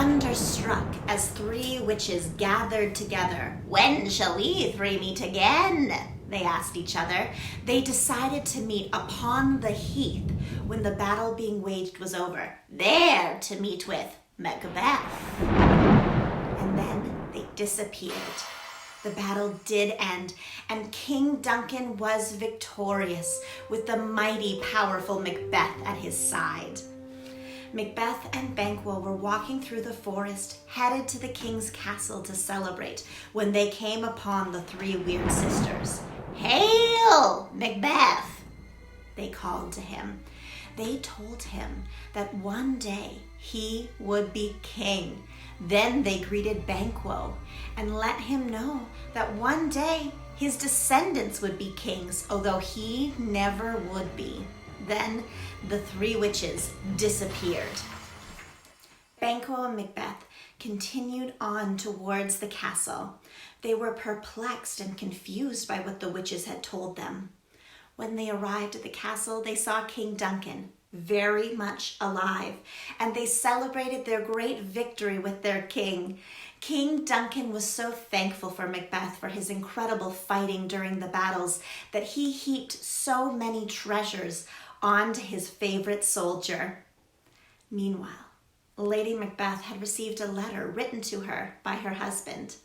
Thunderstruck as three witches gathered together. "When shall we three meet again?" they asked each other. They decided to meet upon the heath when the battle being waged was over, there to meet with Macbeth. And then they disappeared. The battle did end, and King Duncan was victorious with the mighty, powerful Macbeth at his side. Macbeth and Banquo were walking through the forest, headed to the king's castle to celebrate, when they came upon the three weird sisters. "Hail, Macbeth!" they called to him. They told him that one day he would be king. Then they greeted Banquo and let him know that one day his descendants would be kings, although he never would be. Then the three witches disappeared. Banquo and Macbeth continued on towards the castle. They were perplexed and confused by what the witches had told them. When they arrived at the castle, they saw King Duncan, very much alive, and they celebrated their great victory with their king. King Duncan was so thankful for Macbeth for his incredible fighting during the battles that he heaped so many treasures onto his favorite soldier. Meanwhile, Lady Macbeth had received a letter written to her by her husband.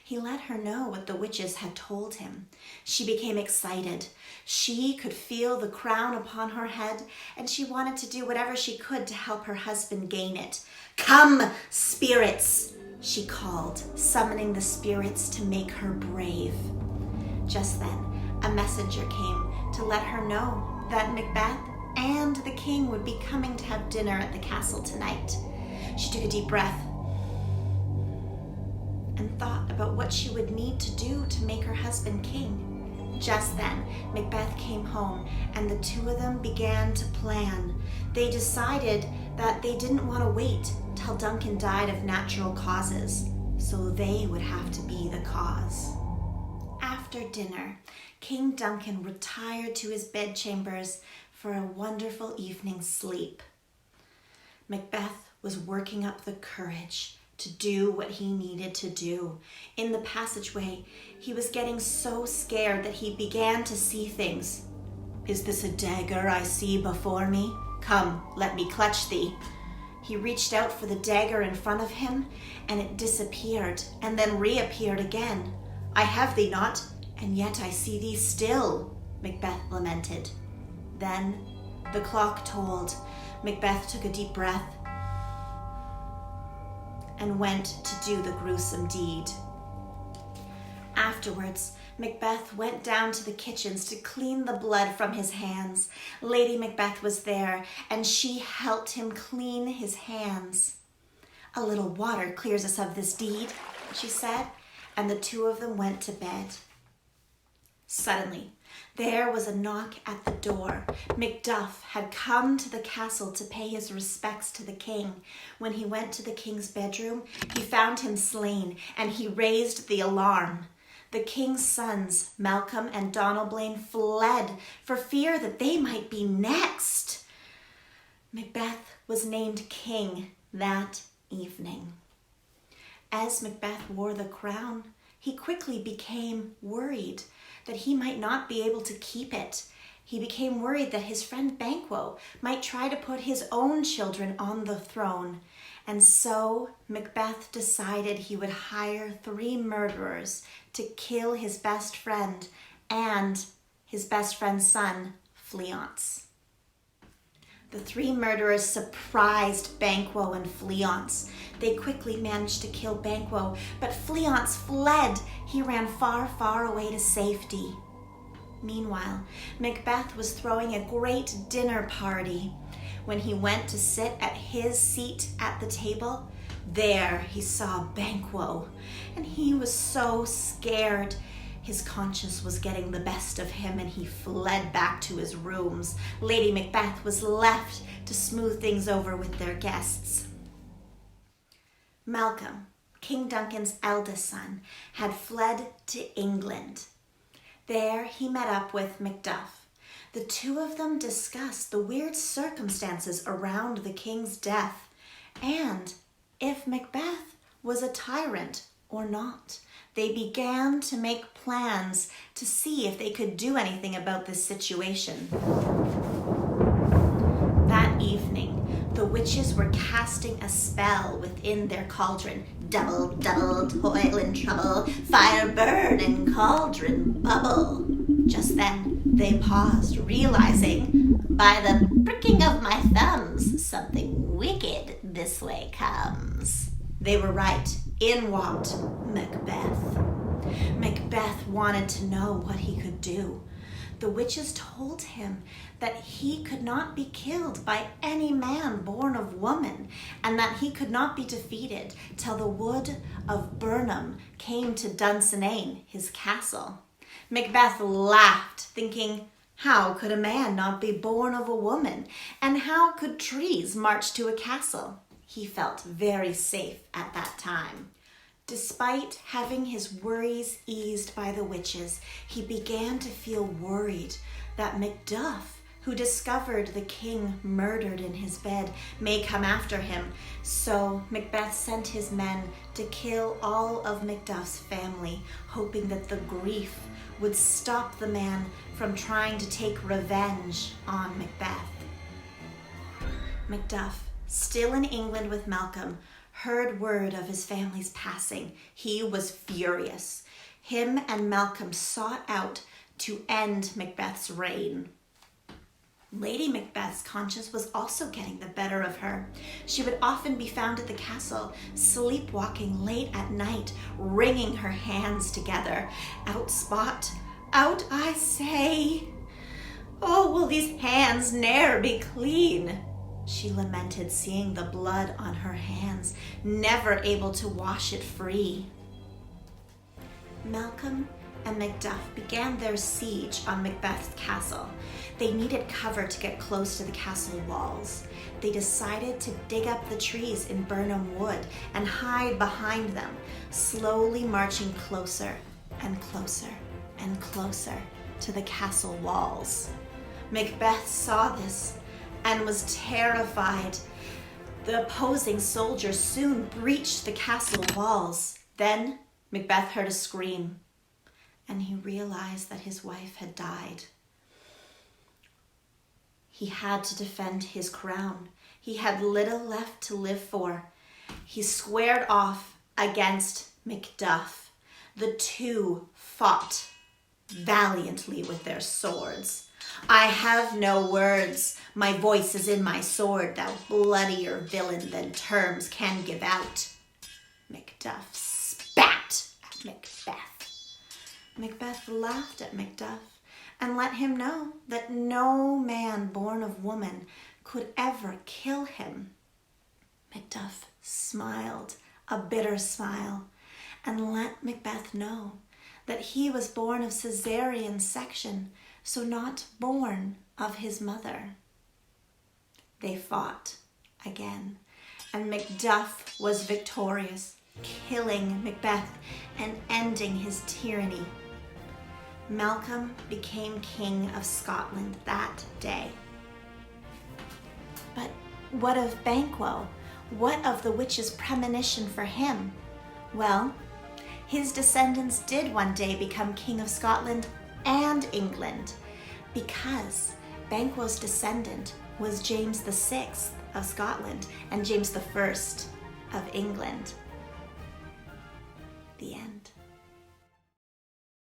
He let her know what the witches had told him. She became excited. She could feel the crown upon her head, and she wanted to do whatever she could to help her husband gain it. "Come, spirits," she called, summoning the spirits to make her brave. Just then, a messenger came to let her know that Macbeth and the king would be coming to have dinner at the castle tonight. She took a deep breath and thought about what she would need to do to make her husband king. Just then, Macbeth came home, and the two of them began to plan. They decided that they didn't want to wait till Duncan died of natural causes, so they would have to be the cause. After dinner, King Duncan retired to his bedchambers for a wonderful evening's sleep. Macbeth was working up the courage to do what he needed to do. In the passageway, he was getting so scared that he began to see things. "Is this a dagger I see before me? Come, let me clutch thee." He reached out for the dagger in front of him, and it disappeared and then reappeared again. "I have thee not, and yet I see thee still," Macbeth lamented. Then the clock tolled. Macbeth took a deep breath and went to do the gruesome deed. Afterwards, Macbeth went down to the kitchens to clean the blood from his hands. Lady Macbeth was there, and she helped him clean his hands. "A little water clears us of this deed," she said, and the two of them went to bed. Suddenly, there was a knock at the door. Macduff had come to the castle to pay his respects to the king. When he went to the king's bedroom, he found him slain, and he raised the alarm. The king's sons, Malcolm and Donalbain, fled for fear that they might be next. Macbeth was named king that evening. As Macbeth wore the crown, he quickly became worried that he might not be able to keep it. He became worried that his friend Banquo might try to put his own children on the throne. And so Macbeth decided he would hire 3 murderers to kill his best friend and his best friend's son, Fleance. The 3 murderers surprised Banquo and Fleance. They quickly managed to kill Banquo, but Fleance fled. He ran far, far away to safety. Meanwhile, Macbeth was throwing a great dinner party. When he went to sit at his seat at the table, there he saw Banquo, and he was so scared. His conscience was getting the best of him, and he fled back to his rooms. Lady Macbeth was left to smooth things over with their guests. Malcolm, King Duncan's eldest son, had fled to England. There he met up with Macduff. The two of them discussed the weird circumstances around the king's death, and if Macbeth was a tyrant or not. They began to make plans to see if they could do anything about this situation. That evening, the witches were casting a spell within their cauldron. Double, double, toil and trouble, fire burn and cauldron bubble. Just then, they paused, realizing, by the pricking of my thumbs, something wicked this way comes. They were right. In walked Macbeth. Macbeth wanted to know what he could do. The witches told him that he could not be killed by any man born of woman, and that he could not be defeated till the wood of Burnham came to Dunsinane, his castle. Macbeth laughed, thinking, how could a man not be born of a woman? And how could trees march to a castle? He felt very safe at that time. Despite having his worries eased by the witches, he began to feel worried that Macduff, who discovered the king murdered in his bed, may come after him. So Macbeth sent his men to kill all of Macduff's family, hoping that the grief would stop the man from trying to take revenge on Macbeth. Macduff, still in England with Malcolm, heard word of his family's passing. He was furious. Him and Malcolm sought out to end Macbeth's reign. Lady Macbeth's conscience was also getting the better of her. She would often be found at the castle, sleepwalking late at night, wringing her hands together. Out, Spot, out, I say. Oh, will these hands ne'er be clean? She lamented, seeing the blood on her hands, never able to wash it free. Malcolm and Macduff began their siege on Macbeth's castle. They needed cover to get close to the castle walls. They decided to dig up the trees in Burnham Wood and hide behind them, slowly marching closer and closer and closer to the castle walls. Macbeth saw this and was terrified. The opposing soldiers soon breached the castle walls. Then Macbeth heard a scream, and he realized that his wife had died. He had to defend his crown. He had little left to live for. He squared off against Macduff. The two fought valiantly with their swords. I have no words. My voice is in my sword, thou bloodier villain than terms can give out. Macduff spat at Macbeth. Macbeth laughed at Macduff and let him know that no man born of woman could ever kill him. Macduff smiled a bitter smile and let Macbeth know that he was born of Caesarean section, so not born of his mother. They fought again, and Macduff was victorious, killing Macbeth and ending his tyranny. Malcolm became King of Scotland that day. But what of Banquo? What of the witch's premonition for him? Well, his descendants did one day become King of Scotland and England, because Banquo's descendant was James VI of Scotland and James I of England. The end.